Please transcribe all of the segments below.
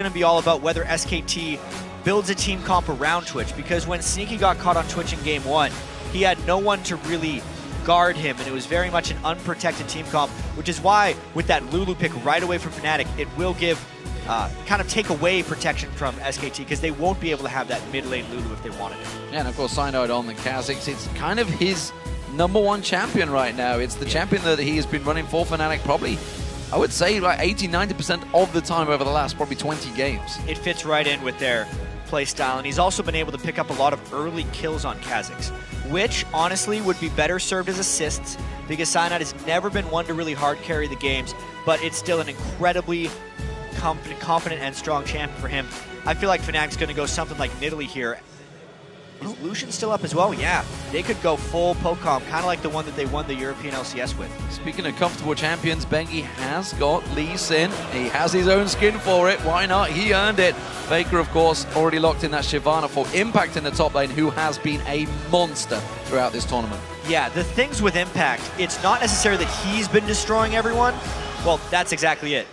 going to be all about whether SKT builds a team comp around Twitch, because when Sneaky got caught on Twitch in Game 1, he had no one to really guard him, and it was very much an unprotected team comp, which is why with that Lulu pick right away from Fnatic, it will give, kind of take away protection from SKT, because they won't be able to have that mid lane Lulu if they wanted it. Yeah, and of course, Cyanide on the Kha'Zix, it's kind of his #1 champion right now. It's the champion that he has been running for Fnatic probably, I would say, like 80–90% of the time over the last probably 20 games. It fits right in with their play style, and he's also been able to pick up a lot of early kills on Kha'Zix, which honestly would be better served as assists, because Cyanide has never been one to really hard carry the games, but it's still an incredibly confident and strong champion for him. I feel like Fnatic's going to go something like Nidalee here. Is Lucian still up as well? Yeah, they could go full Telecom, kind of like the one that they won the European LCS with. Speaking of comfortable champions, Bengi has got Lee Sin. He has his own skin for it. Why not? He earned it. Faker, of course, already locked in that Shyvana for Impact in the top lane, who has been a monster throughout this tournament. Yeah, the things with Impact, it's not necessarily that he's been destroying everyone. Well, that's exactly it.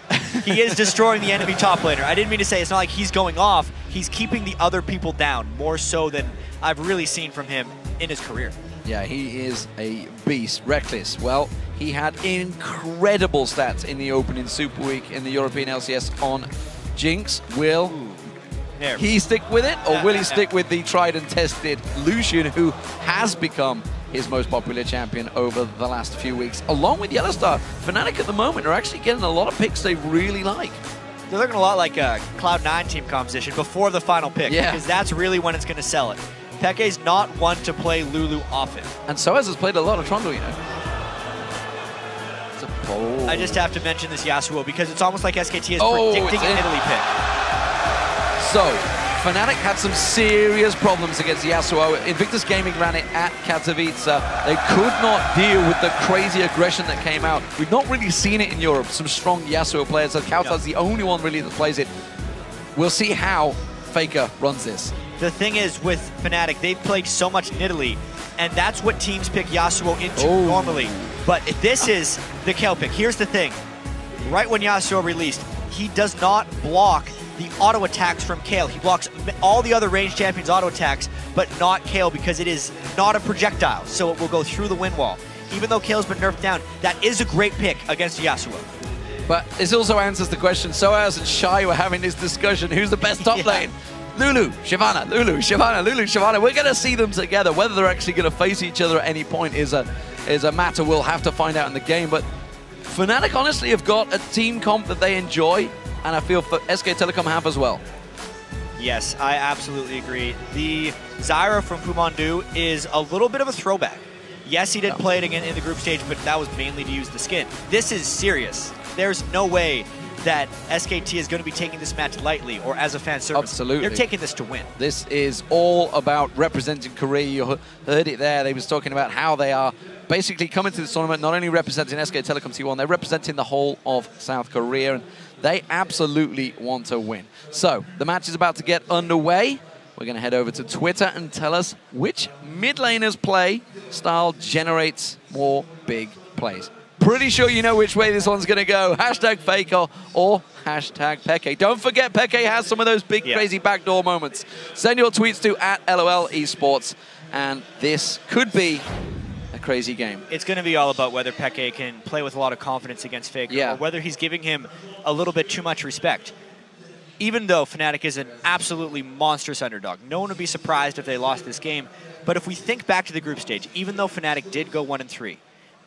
He is destroying the enemy top laner. I didn't mean to say it's not like he's going off. He's keeping the other people down, more so than I've really seen from him in his career. Yeah, he is a beast. Reckless. Well, he had incredible stats in the opening Super Week in the European LCS on Jinx. Will he stick with it, or will he stick with the tried and tested Lucian, who has become his most popular champion over the last few weeks, along with Yellowstar? Fnatic at the moment are actually getting a lot of picks they really like. They're looking a lot like a Cloud9 team composition before the final pick, because that's really when it's going to sell it. Peke's not one to play Lulu often. And Soaz has played a lot of Trundle, you know. It's a bold. I just have to mention this Yasuo, because it's almost like SKT is predicting an Italy pick. So, Fnatic had some serious problems against Yasuo. Invictus Gaming ran it at Katowice. They could not deal with the crazy aggression that came out. We've not really seen it in Europe. Some strong Yasuo players. So Kautar's the only one really that plays it. We'll see how Faker runs this. The thing is, with Fnatic, they've played so much Nidalee, and that's what teams pick Yasuo into normally. But this is the Kayle pick. Here's the thing. Right when Yasuo released, he does not block the auto attacks from Kayle. He blocks all the other ranged champions' auto attacks, but not Kayle, because it is not a projectile, so it will go through the wind wall. Even though Kayle's been nerfed down, that is a great pick against Yasuo. But this also answers the question. Soaz and Shy were having this discussion. Who's the best top lane? Lulu, Shyvana, Lulu, Shyvana, Lulu, Shyvana. We're going to see them together. Whether they're actually going to face each other at any point is a matter we'll have to find out in the game. But Fnatic honestly have got a team comp that they enjoy, and I feel SK Telecom have as well. Yes, I absolutely agree. The Zyra from Pumandu is a little bit of a throwback. Yes, he did play it again in the group stage, but that was mainly to use the skin. This is serious. There's no way that SKT is going to be taking this match lightly or as a fan service. Absolutely. They're taking this to win. This is all about representing Korea. You heard it there. They was talking about how they are basically coming to this tournament, not only representing SK Telecom T1, they're representing the whole of South Korea, and they absolutely want to win. So, the match is about to get underway. We're going to head over to Twitter and tell us which mid laner's play style generates more big plays. Pretty sure you know which way this one's going to go. Hashtag Faker or hashtag Peke. Don't forget, Peke has some of those big, crazy backdoor moments. Send your tweets to @LOL Esports, and this could be a crazy game. It's going to be all about whether Peke can play with a lot of confidence against Faker, or whether he's giving him a little bit too much respect. Even though Fnatic is an absolutely monstrous underdog, no one would be surprised if they lost this game. But if we think back to the group stage, even though Fnatic did go 1-3,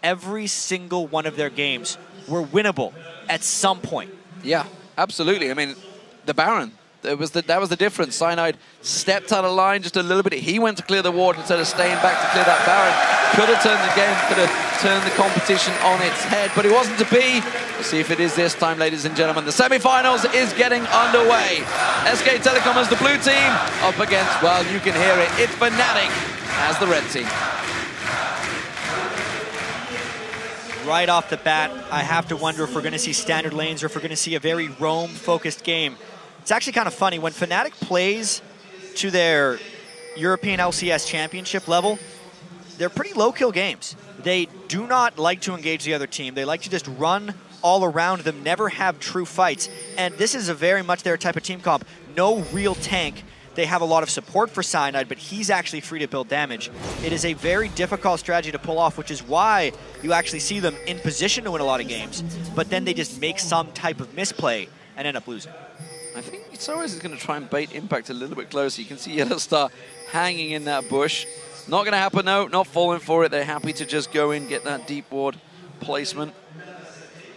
every single one of their games were winnable at some point. Yeah, absolutely. I mean, the Baron, that was the difference. Cyanide stepped out of line just a little bit. He went to clear the ward instead of staying back to clear that Baron. Could have turned the game, could have turned the competition on its head, but it wasn't to be. We'll see if it is this time, ladies and gentlemen. The semifinals is getting underway. SK Telecom as the blue team up against, well, you can hear it, it's Fnatic as the red team. Right off the bat, I have to wonder if we're going to see standard lanes or if we're going to see a very roam-focused game. It's actually kind of funny. When Fnatic plays to their European LCS championship level, they're pretty low-kill games. They do not like to engage the other team. They like to just run all around them, never have true fights. And this is a very much their type of team comp. No real tank. They have a lot of support for Cyanide, but he's actually free to build damage. It is a very difficult strategy to pull off, which is why you actually see them in position to win a lot of games, but then they just make some type of misplay and end up losing. I think Soaz is going to try and bait Impact a little bit closer. You can see Yellow Star hanging in that bush. Not going to happen, no, not falling for it. They're happy to just go in, get that deep ward placement.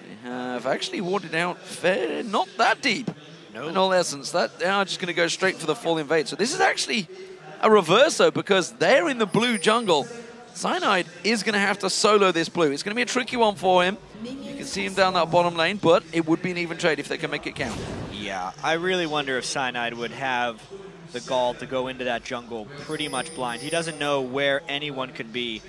They have actually warded out not that deep. No. In all essence, they are just going to go straight for the full invade. So this is actually a reverso because they're in the blue jungle. Cyanide is going to have to solo this blue. It's going to be a tricky one for him. You can see him down that bottom lane, but it would be an even trade if they can make it count. Yeah, I really wonder if Cyanide would have the gall to go into that jungle pretty much blind. He doesn't know where anyone could be,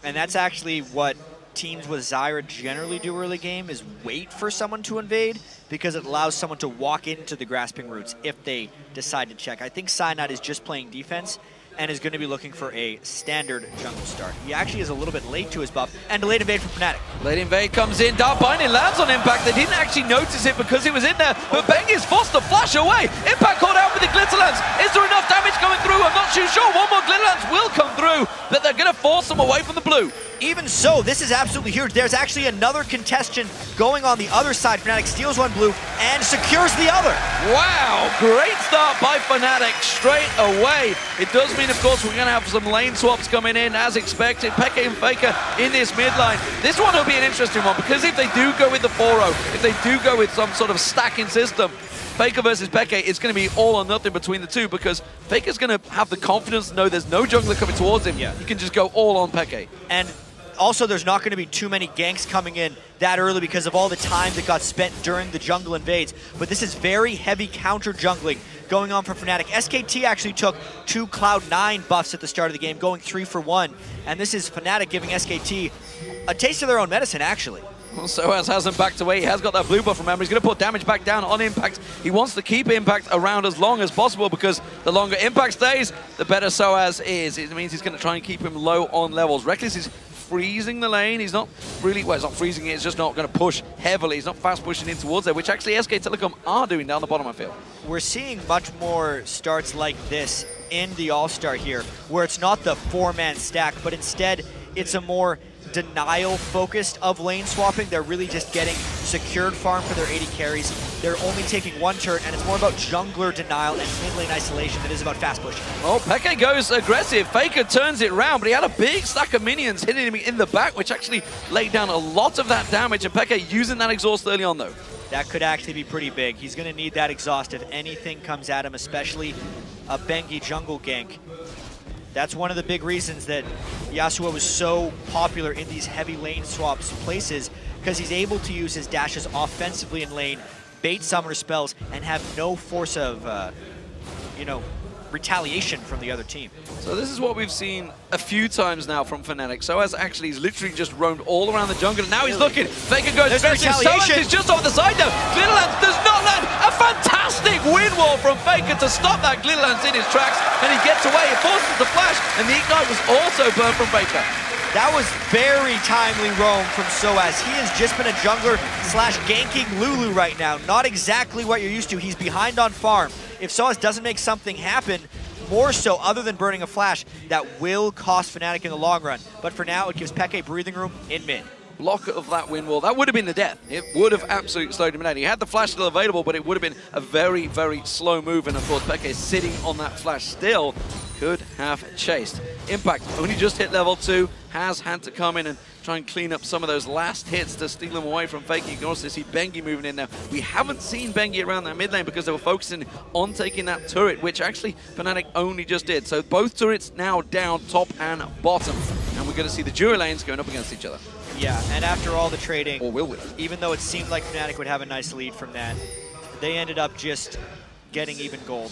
and that's actually what teams with Zyra generally do early game, is wait for someone to invade, because it allows someone to walk into the grasping roots if they decide to check. I think Cyanide is just playing defense and is going to be looking for a standard jungle start. He actually is a little bit late to his buff, and delayed invade from Fnatic. Late invade comes in, Dark Binding lands on Impact. They didn't actually notice it because he was in there, but Bengi is forced to flash away. Impact caught out with the Glitterlance. Is there enough damage coming through? I'm not too sure. One more Glitterlance will come through, but they're going to force them away from the blue. Even so, this is absolutely huge. There's actually another contestant going on the other side. Fnatic steals one blue and secures the other. Wow, great start by Fnatic straight away. It does mean, of course, we're going to have some lane swaps coming in as expected. Peke and Faker in this mid lane. This one will be an interesting one because if they do go with the 4-0, if they do go with some sort of stacking system, Faker versus Peke, it's going to be all or nothing between the two because Faker's going to have the confidence to know there's no jungler coming towards him. Yeah. He can just go all on Peke. And also, there's not going to be too many ganks coming in that early because of all the time that got spent during the jungle invades. But this is very heavy counter jungling going on for Fnatic. SKT actually took 2 Cloud9 buffs at the start of the game, going 3 for 1. And this is Fnatic giving SKT a taste of their own medicine, actually. Well, Soaz hasn't backed away. He has got that blue buff, remember. He's going to put damage back down on Impact. He wants to keep Impact around as long as possible because the longer Impact stays, the better Soaz is. It means he's going to try and keep him low on levels. Reckless is freezing the lane. He's not really, well, he's not freezing it, it's just not going to push heavily. He's not fast pushing in towards there, which actually SK Telecom are doing down the bottom, I feel. We're seeing much more starts like this in the All-Star here, where it's not the 4-man stack, but instead it's a more denial-focused of lane swapping. They're really just getting secured farm for their 80 carries. They're only taking 1 turret, and it's more about jungler denial and mid-lane isolation than it is about fast pushing. Oh, Peke goes aggressive. Faker turns it round, but he had a big stack of minions hitting him in the back, which actually laid down a lot of that damage, and Peke using that exhaust early on, though. That could actually be pretty big. He's going to need that exhaust if anything comes at him, especially a Bengi jungle gank. That's one of the big reasons that Yasuo was so popular in these heavy lane swaps places, because he's able to use his dashes offensively in lane, bait summoner spells, and have no force of, retaliation from the other team. So this is what we've seen a few times now from Fnatic. Soaz actually he's literally just roamed all around the jungle, and now he's looking. Faker goes aggressive. Soaz is just off the side now. Glitterlance does not land. A fantastic wind wall from Faker to stop that Glitterlance in his tracks, and he gets away. It forces the flash, and the ignite was also burned from Faker. That was very timely roam from Soaz. He has just been a jungler slash ganking Lulu right now. Not exactly what you're used to. He's behind on farm. If Soaz doesn't make something happen, more so other than burning a flash, that will cost Fnatic in the long run. But for now, it gives Peke breathing room in mid. Block of that wind wall, that would have been the death. It would have absolutely slowed him down. He had the flash still available, but it would have been a very, very slow move. And of course, Peke sitting on that flash still could have chased. Impact only just hit level 2, has had to come in and try and clean up some of those last hits to steal them away from Faker. You can also see Bengi moving in now. We haven't seen Bengi around that mid lane because they were focusing on taking that turret, which actually Fnatic only just did. So both turrets now down, top and bottom. And we're going to see the duo lanes going up against each other. Yeah, and after all the trading, or will we? Even though it seemed like Fnatic would have a nice lead from that, they ended up just getting even gold.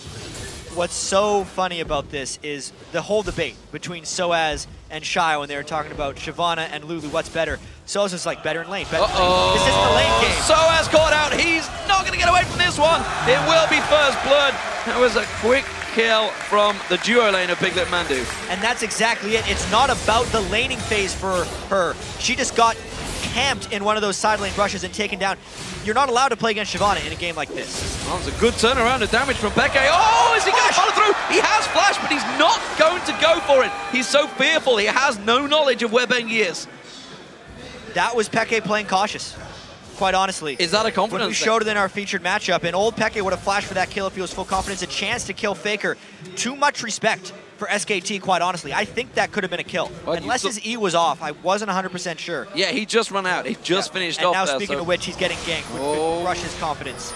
What's so funny about this is the whole debate between Soaz and Shai when they were talking about Shyvana and Lulu, what's better? Soaz is like, better in lane, better in lane. This isn't the lane game. Soaz caught out. He's not going to get away from this one. It will be first blood. That was a quick kill from the duo lane of Piglet Mandu. And that's exactly it. It's not about the laning phase for her. She just got camped in one of those side lane rushes and taken down. You're not allowed to play against Shyvana in a game like this. Well, it's a good turnaround of damage from Peke. Oh, is he going to follow through? He has flash, but he's not going to go for it. He's so fearful. He has no knowledge of where Bengi is. That was Peke playing cautious, quite honestly. Is that a confidence When we showed it in our featured matchup, and old Peke would have flashed for that kill if he was full confidence. A chance to kill Faker. Too much respect for SKT, quite honestly. I think that could have been a kill. Well, unless his E was off. I wasn't 100% sure. Yeah, he just run out. He just finished off And now, there, speaking of which, he's getting ganked, which crushes confidence.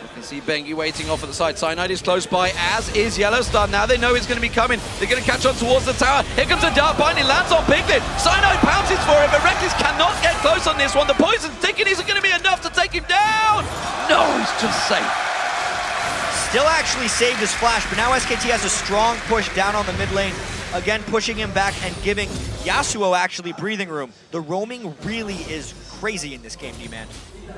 You can see Bengi waiting off at the side. Cyanide is close by, as is Yellowstar. Now they know he's going to be coming. They're going to catch on towards the tower. Here comes a dart bind. He lands on Piglet. Cyanide pounces for it, but Reckless cannot get close on this one. The poison's ticking. Is it going to be enough to take him down? No, he's just safe. Still actually saved his flash, but now SKT has a strong push down on the mid lane. Again, pushing him back and giving Yasuo actually breathing room. The roaming really is crazy in this game, D-Man.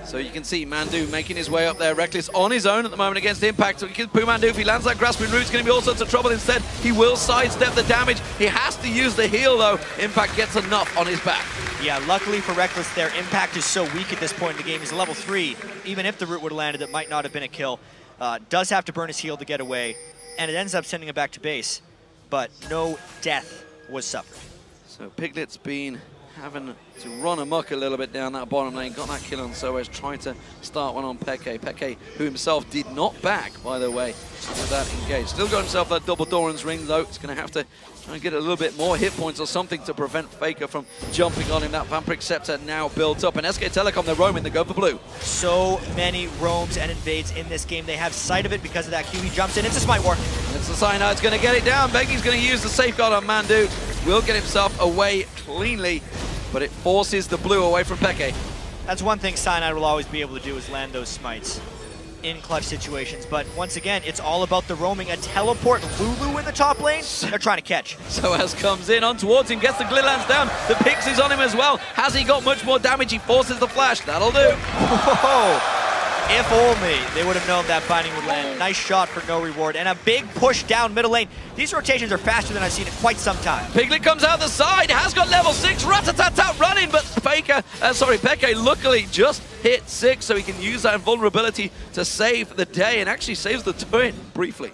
So you can see Mandu making his way up there. Reckless on his own at the moment against Impact. So Mandu, if he lands that grasping root, it's going to be all sorts of trouble. Instead, he will sidestep the damage. He has to use the heal, though. Impact gets enough on his back. Yeah, luckily for Reckless, their Impact is so weak at this point in the game. He's level 3. Even if the root would have landed, it might not have been a kill. Does have to burn his heal to get away, and it ends up sending him back to base. But no death was suffered. So Piglet's been having to run amok a little bit down that bottom lane. Got that kill on Soaz, trying to start one on Peke. Peke, who himself did not back, by the way, with that engage. Still got himself that double Doran's ring, though. It's going to have to try and get a little bit more hit points or something to prevent Faker from jumping on him. That Vampiric Scepter now built up. And SK Telecom, they're roaming, they go for blue. So many roams and invades in this game. They have sight of it because of that Q. He jumps in. It's a Smite War. It's the Cyanide's going to get it down. Bengi's going to use the safeguard on Mandu. Will get himself away cleanly, but it forces the blue away from Peke. That's one thing Cyanide will always be able to do, is land those smites in clutch situations. But once again, it's all about the roaming. A teleport Lulu in the top lane, they're trying to catch. Soaz comes in on towards him, gets the Glitlands down. The Pixie's on him as well. Has he got much more damage? He forces the flash. That'll do. Whoa. If only they would have known that binding would land. Nice shot for no reward. And a big push down middle lane. These rotations are faster than I've seen in quite some time. Piglet comes out the side, has got level 6, rat-a-tat-tat running, but Peke luckily just hit 6, so he can use that invulnerability to save the day, and actually saves the turret briefly.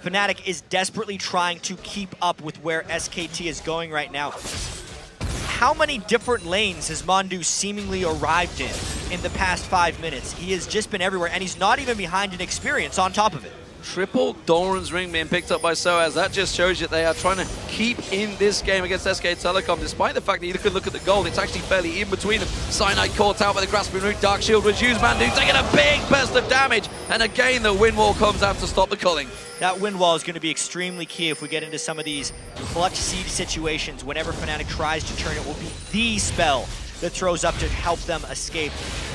Fnatic is desperately trying to keep up with where SKT is going right now. How many different lanes has Mandu seemingly arrived in the past 5 minutes? He has just been everywhere, and he's not even behind in experience on top of it. Triple Doran's ring being picked up by Soaz. That just shows you they are trying to keep in this game against SK Telecom, despite the fact that you could look at the gold. It's actually fairly in between them. Cyanide caught out by the grasping root. Dark Shield was used. Mandu taking a big burst of damage. And again, the wind wall comes out to stop the culling. That wind wall is going to be extremely key if we get into some of these clutch siege situations. Whenever Fnatic tries to turn, it will be the spell that throws up to help them escape.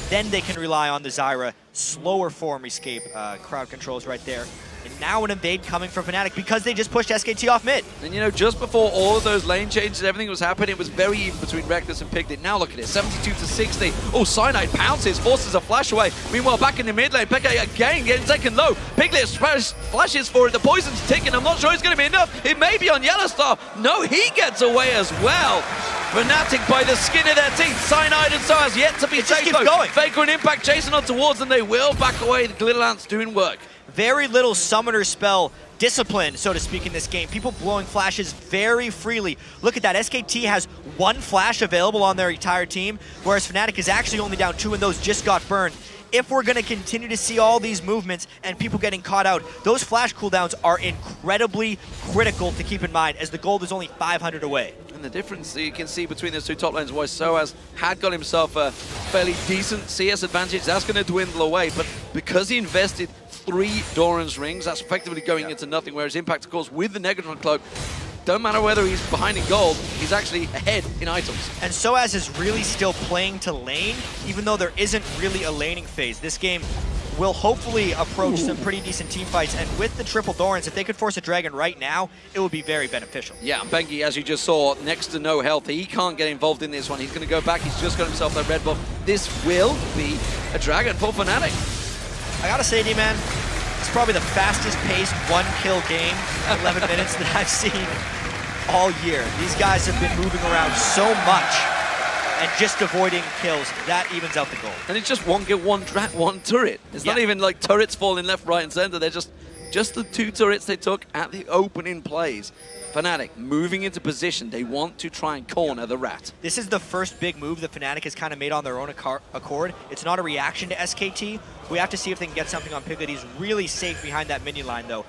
Then they can rely on the Zyra slower form escape. Crowd controls right there. And now an invade coming from Fnatic because they just pushed SKT off mid. And you know, just before all of those lane changes, everything was happening, it was very even between Reckless and Piglet. Now look at it, 72 to 60. Oh, Cyanide pounces, forces a flash away. Meanwhile, back in the mid lane, Peke again getting taken low. Piglet flashes for it, the poison's ticking. I'm not sure it's going to be enough. It may be on Yellowstar. No, he gets away as well. Fnatic by the skin of their teeth. Cyanide and Soaz yet to be taken. Faker and Impact chasing on towards them. They will back away. The Glitterlance doing work. Very little summoner spell discipline, so to speak, in this game. People blowing flashes very freely. Look at that. SKT has 1 flash available on their entire team, whereas Fnatic is actually only down 2, and those just got burned. If we're going to continue to see all these movements and people getting caught out, those flash cooldowns are incredibly critical to keep in mind, as the gold is only 500 away. And the difference that you can see between those two top lanes was Soaz had got himself a fairly decent CS advantage. That's going to dwindle away, but because he invested 3 Doran's rings, that's effectively going into nothing, whereas Impact, of course, with the Negatron Cloak, don't matter whether he's behind in gold, he's actually ahead in items. And Soaz is really still playing to lane, even though there isn't really a laning phase. This game will hopefully approach some pretty decent team fights, and with the triple Dorans, if they could force a dragon right now, it would be very beneficial. Yeah, Bengi, as you just saw, next to no health. He can't get involved in this one. He's going to go back. He's just got himself that red buff. This will be a dragon for Fnatic. I gotta say, D-Man, it's probably the fastest paced 1-kill game, 11 minutes, that I've seen all year. These guys have been moving around so much. and just avoiding kills, that evens out the goal. And it's just one kill, one turret. It's not even like turrets falling left, right, and center. They're just the 2 turrets they took at the opening plays. Fnatic moving into position. They want to try and corner the rat. This is the first big move that Fnatic has kind of made on their own accord. It's not a reaction to SKT. We have to see if they can get something on Piglet. He's really safe behind that minion line, though.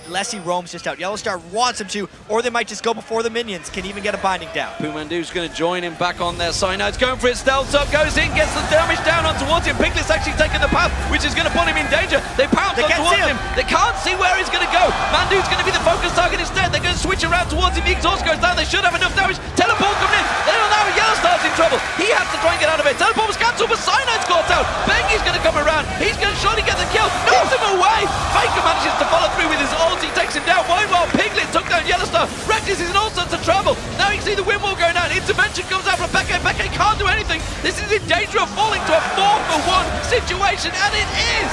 Unless he roams just out. Yellowstar wants him to, or they might just go before the minions. Can even get a binding down. Pumandu's going to join him back on their side. Now it's going for it. Stealth up, goes in, gets the damage down on towards him. Piglet's actually taking the path, which is going to put him in danger. They pounce on towards him. They can't see where he's going to go. Mandu's going to be the focus target instead. They're going to switch around towards him. The exhaust goes down. They should have enough damage. Teleport coming in. They don't know. Yellowstar's in trouble. He has to try and get out of it. Teleport was cancelled, but Cynide's caught out. Bengi's going to come around. He's going to surely get the kill. Knocks him away. Faker manages to follow through with his ult. He takes him down. While Piglet took down Yellowstar. Reckless is in all sorts of trouble. Now you can see the wind wall going down. Intervention comes out from Peke. Peke can't do anything. This is in danger of falling to a 4-for-1 situation, and it is.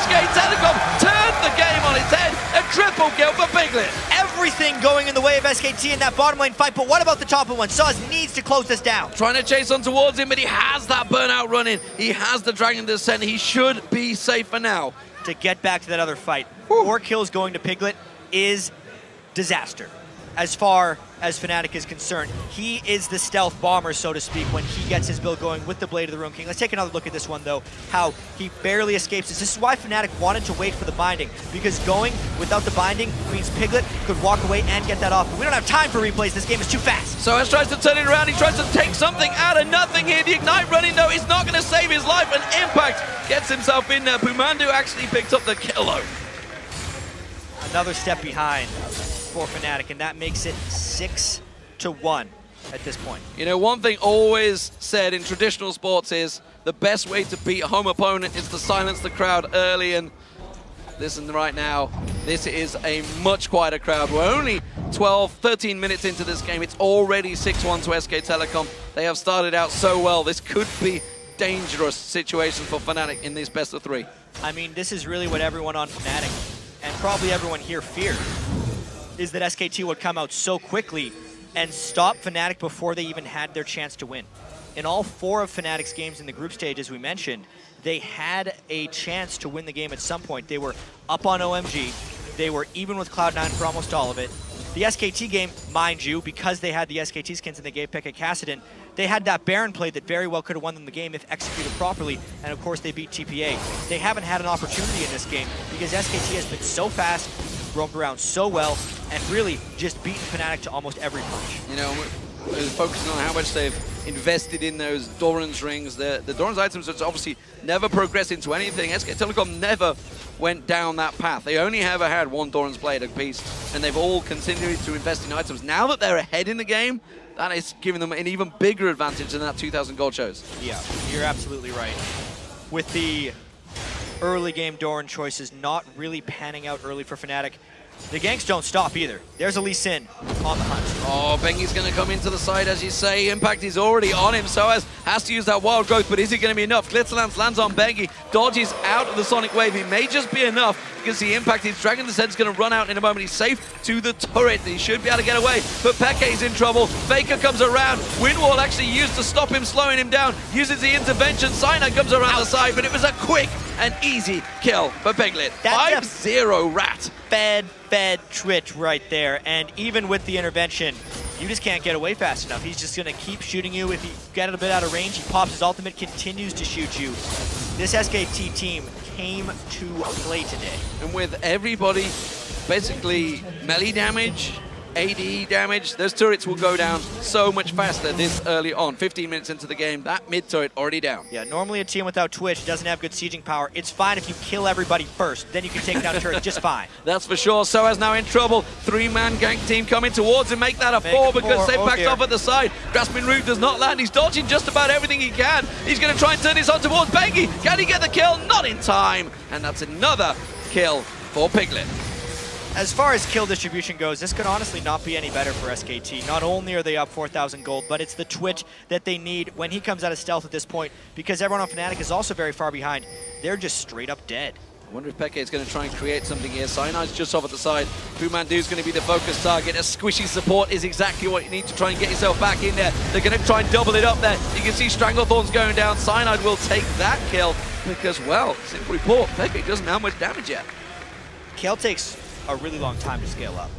SK Telecom turned the game on its head. A triple kill for Piglet. Everything going in the way of SKT in that bottom lane fight, but what about the top one? Saz needs to close this down. Trying to chase on towards him, but he has that burnout running. He has the Dragon Descent. He should be safe for now. To get back to that other fight, 4 kills going to Piglet is disaster. As far as Fnatic is concerned, he is the stealth bomber, so to speak, when he gets his build going with the Blade of the Rune King. Let's take another look at this one, though, how he barely escapes this. This is why Fnatic wanted to wait for the binding, because going without the binding means Piglet could walk away and get that off. But we don't have time for replays. This game is too fast. So as tries to turn it around, he tries to take something out of nothing here. The Ignite running, though, is not going to save his life, and Impact gets himself in there. Pumandu actually picks up the kill, though. Another step behind for Fnatic, and that makes it 6-1 at this point. You know, one thing always said in traditional sports is the best way to beat a home opponent is to silence the crowd early, and listen right now, this is a much quieter crowd. We're only 12, 13 minutes into this game. It's already 6-1 to SK Telecom. They have started out so well. This could be dangerous situation for Fnatic in this best of 3. I mean, this is really what everyone on Fnatic, and probably everyone here, feared, is that SKT would come out so quickly and stop Fnatic before they even had their chance to win. In all 4 of Fnatic's games in the group stage, as we mentioned, they had a chance to win the game at some point. They were up on OMG. They were even with Cloud9 for almost all of it. The SKT game, mind you, because they had the SKT skins and they gave Pekka Kassadin, they had that Baron play that very well could have won them the game if executed properly, and of course they beat TPA. They haven't had an opportunity in this game because SKT has been so fast, roamed around so well, and really just beaten Fnatic to almost every punch. You know, we're focusing on how much they've invested in those Doran's rings. The Doran's items have obviously never progressed into anything. SK Telecom never went down that path. They only ever had 1 Doran's blade a piece, and they've all continued to invest in items. Now that they're ahead in the game, that is giving them an even bigger advantage than that 2,000 gold shows. Yeah, you're absolutely right. With the early game Doran choices not really panning out early for Fnatic, the ganks don't stop either. There's a Lee Sin on the hunt. Oh, Bengi's going to come into the side, as you say. Impact is already on him, so has to use that wild growth, but is it going to be enough? Glitzerlance lands on Bengi, dodges out of the Sonic Wave. It may just be enough. You can see Impact, his Dragon Descent's going to run out in a moment. He's safe to the turret. He should be able to get away, but Peke's in trouble. Faker comes around. Windwall actually used to stop him, slowing him down. Uses the intervention. Cyanide comes around the side, but it was a quick and easy kill for Piglet. 5-0 rat. Fed Twitch right there, and even with the intervention, you just can't get away fast enough. He's just going to keep shooting you. If you get a bit out of range, he pops his ultimate, continues to shoot you. This SKT team came to play today. And with everybody basically melee damage, AD damage, those turrets will go down so much faster this early on. 15 minutes into the game, that mid turret already down. Yeah, normally a team without Twitch doesn't have good sieging power. It's fine if you kill everybody first, then you can take down turrets just fine. That's for sure. Soaz now in trouble. 3-man gank team coming towards him. Make that a 4 because they backed off at the side. Grasping Root does not land. He's dodging just about everything he can. He's going to try and turn this on towards Bengi. Can he get the kill? Not in time. And that's another kill for Piglet. As far as kill distribution goes, this could honestly not be any better for SKT. Not only are they up 4,000 gold, but it's the Twitch that they need when he comes out of stealth at this point, because everyone on Fnatic is also very far behind. They're just straight up dead. I wonder if Peke is going to try and create something here. Cyanide's just off at the side. Fu Mandu's going to be the focus target. A squishy support is exactly what you need to try and get yourself back in there. They're going to try and double it up there. You can see Stranglethorns going down. Cyanide will take that kill because, well, simply put, Peke doesn't have much damage yet. Kale takes a really long time to scale up.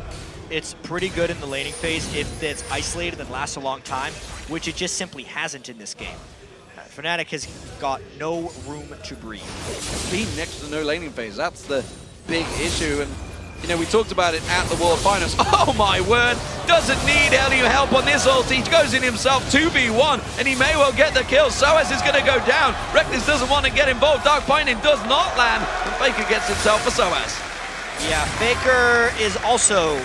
It's pretty good in the laning phase if it's isolated and lasts a long time, which it just simply hasn't in this game. Fnatic has got no room to breathe. Being next to no laning phase, that's the big issue. And, you know, we talked about it at the World Finals. Oh my word, doesn't need any help on this ult. He goes in himself 2v1, and he may well get the kill. Soaz is going to go down. Reckless doesn't want to get involved. Dark Binding does not land, and Faker gets himself a Soaz. Yeah, Faker is also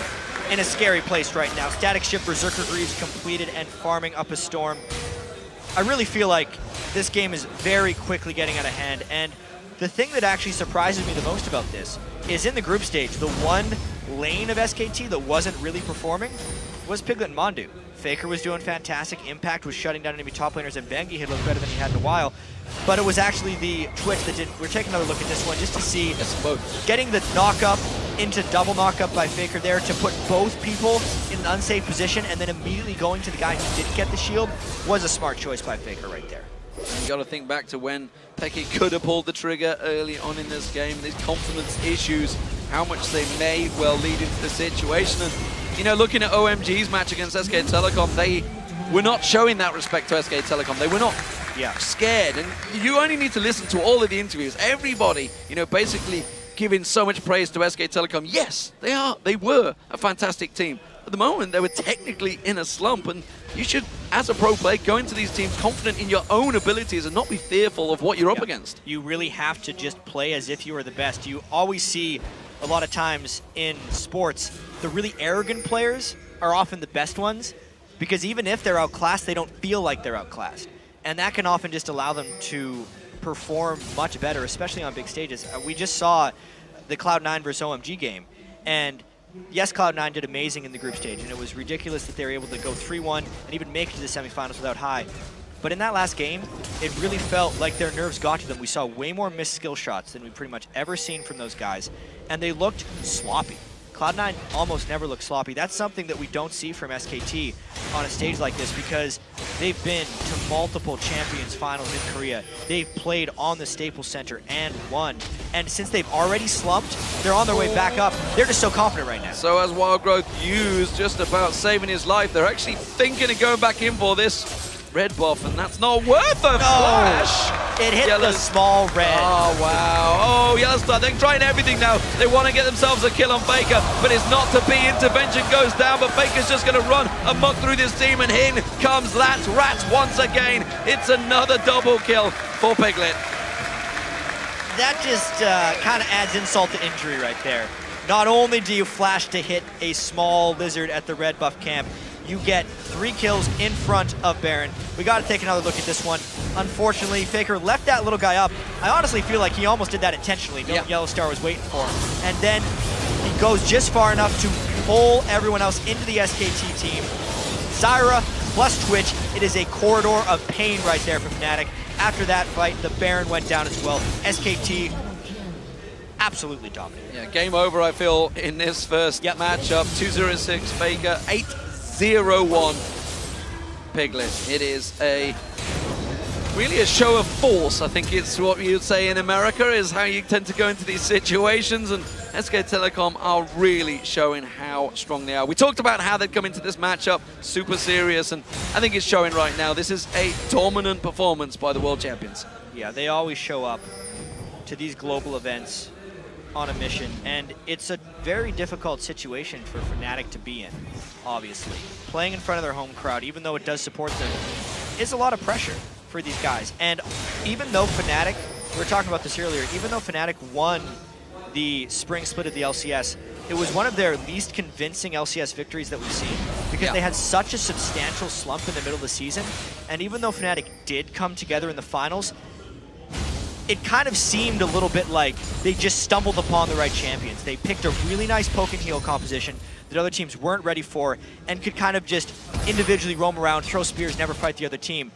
in a scary place right now. Static Shift Berserker Greaves completed and farming up a storm. I really feel like this game is very quickly getting out of hand, and the thing that actually surprises me the most about this is in the group stage, the one lane of SKT that wasn't really performing was Piglet and Mondu. Faker was doing fantastic, Impact was shutting down enemy top laners, and Bengi had looked better than he had in a while. But it was actually the Twitch that did. We're taking another look at this one just to see getting the knock-up into double knock-up by Faker there to put both people in an unsafe position and then immediately going to the guy who didn't get the shield was a smart choice by Faker right there. You got to think back to when Peke could have pulled the trigger early on in this game. These confidence issues, how much they may well lead into the situation. And, you know, looking at OMG's match against SK Telecom, they were not showing that respect to SK Telecom. They were not scared. And you only need to listen to all of the interviews. Everybody, you know, basically giving so much praise to SK Telecom. Yes, they are. They were a fantastic team. At the moment, they were technically in a slump, and you should, as a pro player, go into these teams confident in your own abilities and not be fearful of what you're up against. You really have to just play as if you are the best. You always see a lot of times in sports, the really arrogant players are often the best ones, because even if they're outclassed, they don't feel like they're outclassed. And that can often just allow them to perform much better, especially on big stages. We just saw the Cloud9 versus OMG game, and yes, Cloud9 did amazing in the group stage, and it was ridiculous that they were able to go 3-1 and even make it to the semifinals without high. But in that last game, it really felt like their nerves got to them. We saw way more missed skill shots than we've pretty much ever seen from those guys, and they looked sloppy. Cloud9 almost never looks sloppy. That's something that we don't see from SKT on a stage like this because they've been to multiple Champions finals in Korea. They've played on the Staples Center and won. And since they've already slumped, they're on their way back up. They're just so confident right now. So as Wild Growth used just about saving his life, they're actually thinking of going back in for this red buff, and that's not worth a flash. It hit the small red. Oh, wow. Oh, Yellowstar, they're trying everything now. They want to get themselves a kill on Faker, but it's not to be. Intervention goes down, but Faker's just going to run amok through this team, and in comes Rats once again. It's another double kill for Piglet. That just kind of adds insult to injury right there. Not only do you flash to hit a small lizard at the red buff camp, you get 3 kills in front of Baron. We got to take another look at this one. Unfortunately, Faker left that little guy up. I honestly feel like he almost did that intentionally. No Yellowstar was waiting for him. And then he goes just far enough to pull everyone else into the SKT team. Zyra plus Twitch. It is a corridor of pain right there for Fnatic. After that fight, the Baron went down as well. SKT absolutely dominated. Yeah, game over, I feel, in this first matchup. 2-0-6 Faker, 8-0-1 Piglet. It is really a show of force, I think it's what you'd say in America, is how you tend to go into these situations, and SK Telecom are really showing how strong they are. We talked about how they'd come into this matchup super serious, and I think it's showing right now. This is a dominant performance by the world champions. Yeah, they always show up to these global events on a mission, and it's a very difficult situation for Fnatic to be in, obviously. Playing in front of their home crowd, even though it does support them, is a lot of pressure for these guys. And even though Fnatic, we were talking about this earlier, even though Fnatic won the spring split of the LCS, it was one of their least convincing LCS victories that we've seen, because they had such a substantial slump in the middle of the season, and even though Fnatic did come together in the finals, it kind of seemed a little bit like they just stumbled upon the right champions. They picked a really nice poke and heal composition that other teams weren't ready for and could kind of just individually roam around, throw spears, never fight the other team.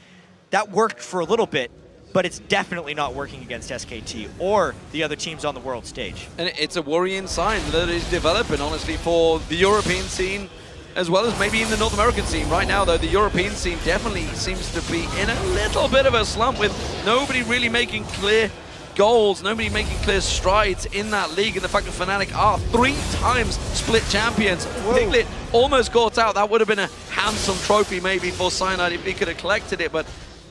That worked for a little bit, but it's definitely not working against SKT or the other teams on the world stage. And it's a worrying sign that is developing, honestly, for the European scene, as well as maybe in the North American scene. Right now, though, the European scene definitely seems to be in a little bit of a slump with nobody really making clear goals, nobody making clear strides in that league, and the fact that Fnatic are 3 times split champions. Whoa. Piglet almost caught out. That would have been a handsome trophy maybe for Cyanide if he could have collected it, but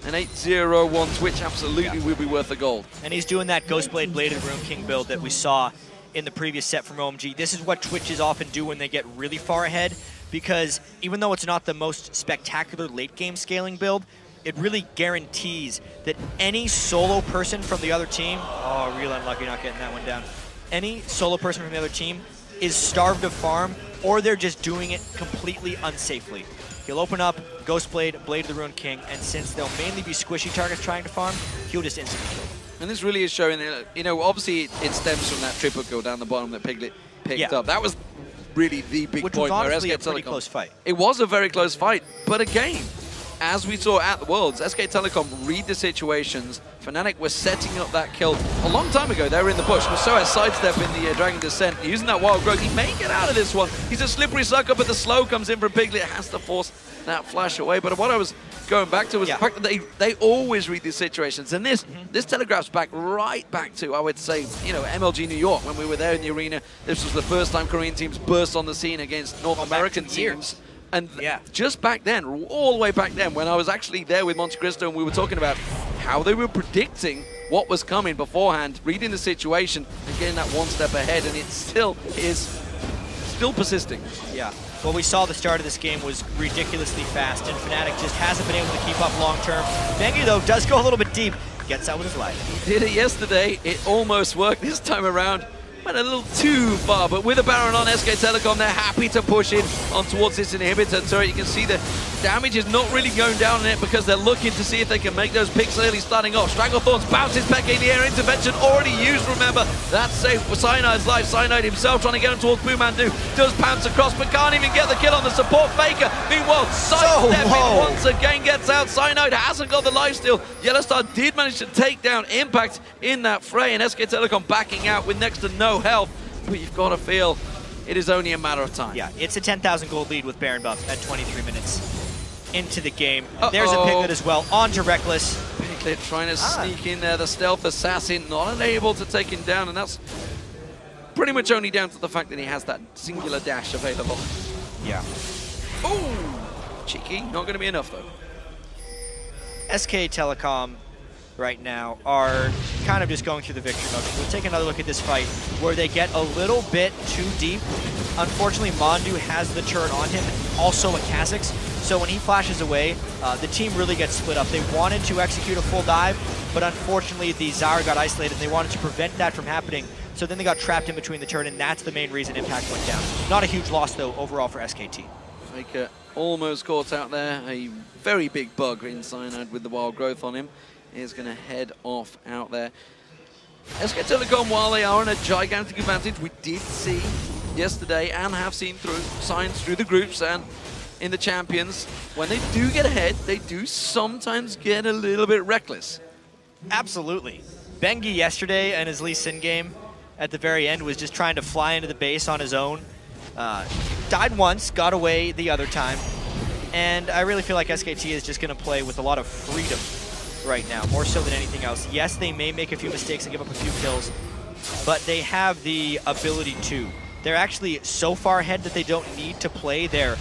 an 8-0-1 Twitch absolutely would be worth the gold. And he's doing that Ghostblade Blade of the Rune King build that we saw in the previous set from OMG. This is what Twitches often do when they get really far ahead, because even though it's not the most spectacular late game scaling build, it really guarantees that any solo person from the other team, oh, real unlucky not getting that one down, any solo person from the other team is starved of farm, or they're just doing it completely unsafely. He'll open up Ghostblade, Blade of the Rune King, and since they'll mainly be squishy targets trying to farm, he'll just instantly kill. And this really is showing, you know, obviously it stems from that triple kill down the bottom that Piglet picked up. That was really the big point. Which was honestly a pretty close fight. It was a very close fight, but again, as we saw at the Worlds, SK Telecom read the situations. Fnatic were setting up that kill a long time ago. They were in the bush. So a sidestep in the Dragon Descent, using that wild growth. He may get out of this one. He's a slippery sucker, but the slow comes in from Piglet. Has to force that flash away. But what I was going back to was the fact that they always read these situations. And this telegraphs right back to, I would say, you know, MLG New York. When we were there in the arena, this was the first time Korean teams burst on the scene against North American teams. And just back then, all the way back then, when I was actually there with Monte Cristo and we were talking about how they were predicting what was coming beforehand, reading the situation and getting that one step ahead, and it still is persisting. Yeah. What we saw the start of this game was ridiculously fast, and Fnatic just hasn't been able to keep up long term. Bengi, though, does go a little bit deep, gets out with his life. He did it yesterday. It almost worked this time around. Went a little too far, but with a Baron on SK Telecom, they're happy to push in on towards this inhibitor turret. You can see the damage is not really going down on it because they're looking to see if they can make those picks early starting off. Stranglethorns bounces back in the air, intervention already used, remember. That's safe for Cyanide's life. Cyanide himself trying to get him towards Boomandu. Does pounce across, but can't even get the kill on the support. Faker, meanwhile, sidestepping once again, gets out. Cyanide hasn't got the lifesteal. Yellowstar did manage to take down Impact in that fray, and SK Telecom backing out with next to no health, but you've got to feel it is only a matter of time. Yeah, it's a 10,000 gold lead with Baron buff at 23 minutes into the game. There's a Piglet as well, on to Reckless. Piglet trying to sneak in there, the stealth assassin, not able to take him down, and that's pretty much only down to the fact that he has that singular dash available. Yeah. Oh, cheeky, not going to be enough though. SK Telecom right now are kind of just going through the victory mode. We'll take another look at this fight where they get a little bit too deep. Unfortunately, Mondu has the turret on him, also a Kha'Zix, so when he flashes away, the team really gets split up. They wanted to execute a full dive, but unfortunately the Zyra got isolated and they wanted to prevent that from happening, so then they got trapped in between the turret, and that's the main reason Impact went down. Not a huge loss though overall for SKT. Faker almost caught out there, a very big bug in Cyanide with the wild growth on him. Is going to head off out there. SK Telecom, while they are in a gigantic advantage, we did see yesterday and have seen through signs through the groups and in the champions, when they do get ahead, they do sometimes get a little bit reckless. Absolutely. Bengi yesterday and his Lee Sin game at the very end was just trying to fly into the base on his own. Died once, got away the other time, and I really feel like SKT is just going to play with a lot of freedom right now, more so than anything else. Yes, they may make a few mistakes and give up a few kills, but they have the ability to. They're actually so far ahead that they don't need to play their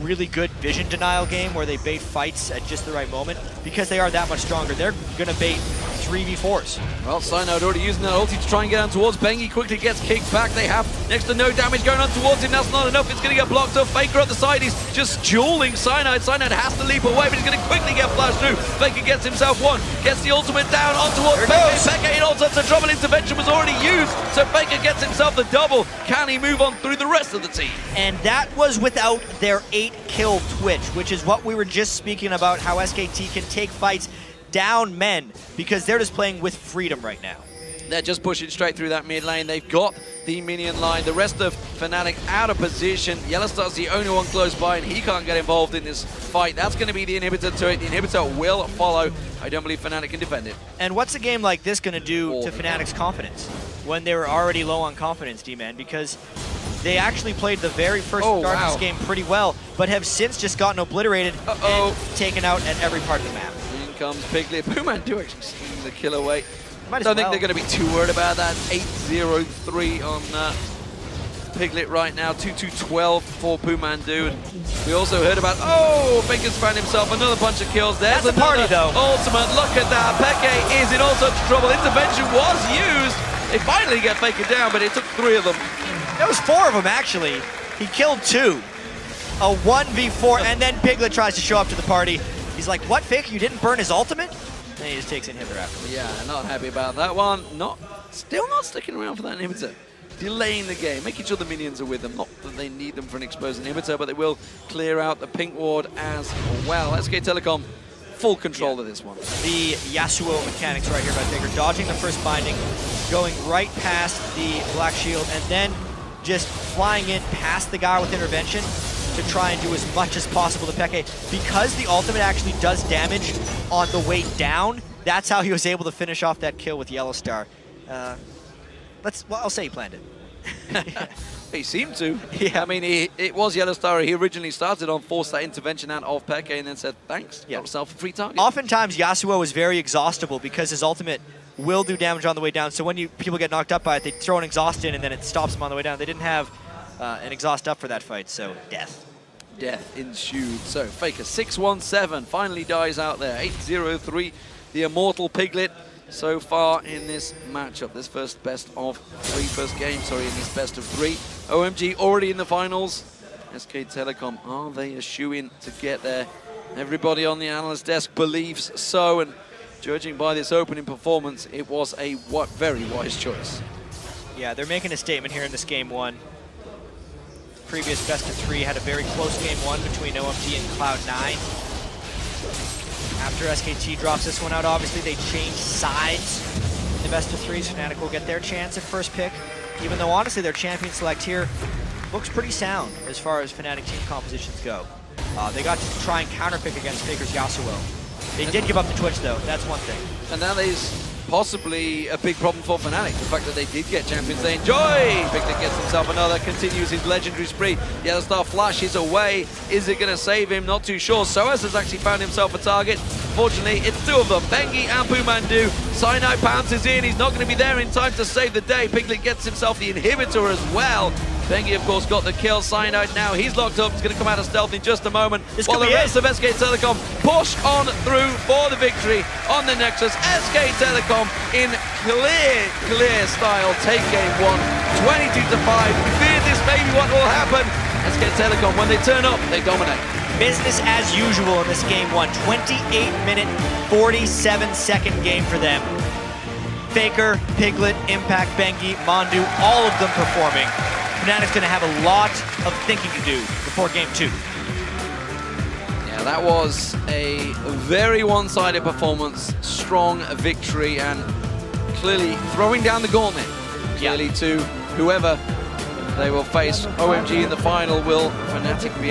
really good vision denial game where they bait fights at just the right moment, because they are that much stronger. They're going to bait 3v4s. Well, Cyanide already using that ulti to try and get on towards Bengi. Quickly gets kicked back. They have next to no damage going on towards him. That's not enough. It's going to get blocked up. Faker at the side. He's just dueling Cyanide. Cyanide has to leap away, but he's going to quickly get flashed through. Faker gets himself one. Gets the ultimate down on towards Faker. Faker in all sorts of trouble. Intervention was already used, so Faker gets himself the double. Can he move on through the rest of the team? And that was without their 8-kill Twitch, which is what we were just speaking about, how SKT can take fights down men because they're just playing with freedom right now. They're just pushing straight through that mid lane. They've got the minion line. The rest of Fnatic out of position. Yellowstar's the only one close by, and he can't get involved in this fight. That's going to be the inhibitor to it. The inhibitor will follow. I don't believe Fnatic can defend it. And what's a game like this going to do to Fnatic's confidence when they were already low on confidence, D-Man? Because they actually played the very first start of this game pretty well, but have since just gotten obliterated and taken out at every part of the map. In comes Piglet. Pumandu actually seeing the kill away. I don't think they're going to be too worried about that. 8-0-3 on Piglet right now. 2-2-12 for Pumandu. And we also heard about, Faker's found himself another bunch of kills. There's a party, though. Ultimate, look at that. Peke is in all sorts of trouble. Intervention was used. They finally get Faker down, but it took 3 of them. It was 4 of them, actually. He killed 2. A 1v4, and then Piglet tries to show up to the party. He's like, what, Faker? You didn't burn his ultimate? And he just takes inhibitor after. Yeah, not happy about that one. Still not sticking around for that inhibitor. Delaying the game, making sure the minions are with them. Not that they need them for an exposed inhibitor, but they will clear out the pink ward as well. SK Telecom, full control of this one. The Yasuo mechanics right here by Faker, dodging the first binding, going right past the Black Shield, and then just flying in past the guy with intervention to try and do as much as possible to Peke. Because the ultimate actually does damage on the way down, that's how he was able to finish off that kill with Yellowstar. I'll say he planned it. He seemed to. Yeah, I mean, it was Yellowstar. He originally started on, forced that intervention out of Peke, and then said, thanks, got himself a free target. Oftentimes, Yasuo is very exhaustible because his ultimate will do damage on the way down. So when people get knocked up by it, they throw an exhaust in, and then it stops them on the way down. They didn't have an exhaust up for that fight, so death. Death ensued. So Faker 6-1-7 finally dies out there. 8-0-3, the immortal Piglet so far in this matchup. This first game, in this best of 3. OMG already in the finals. SK Telecom, are they a shoo-in to get there? Everybody on the analyst desk believes so, and judging by this opening performance, it was a very wise choice. Yeah, they're making a statement here in this game 1. Previous best of 3 had a very close game 1 between OMG and Cloud9. After SKT drops this one out, obviously they change sides in the best of 3s. Fnatic will get their chance at first pick, even though honestly their champion select here looks pretty sound as far as Fnatic team compositions go. They got to try and counterpick against Faker's Yasuo. They did give up the Twitch though, that's one thing. And that is possibly a big problem for Fnatic, the fact that they did get champions they enjoy. Victor gets himself another, continues his legendary spree. Yellowstar flashes away. Is it going to save him? Not too sure. Soaz has actually found himself a target. Fortunately, it's 2 of them, Bengi and Pumandu. Cyanide pounces in. He's not going to be there in time to save the day. Piglet gets himself the inhibitor as well. Bengi, of course, got the kill. Cyanide now, he's locked up. He's going to come out of stealth in just a moment. While the rest of SK Telecom push on through for the victory on the Nexus. SK Telecom in clear style take game 1, 22-5. We feared this may be what will happen. SK Telecom, when they turn up, they dominate. Business as usual in this game 1. 28-minute, 47-second game for them. Faker, Piglet, Impact, Bengi, Mondu, all of them performing. Fnatic's going to have a lot of thinking to do before game 2. Yeah, that was a very one-sided performance, strong victory, and clearly throwing down the gauntlet. Clearly to whoever they will face. OMG in the final. Will Fnatic be able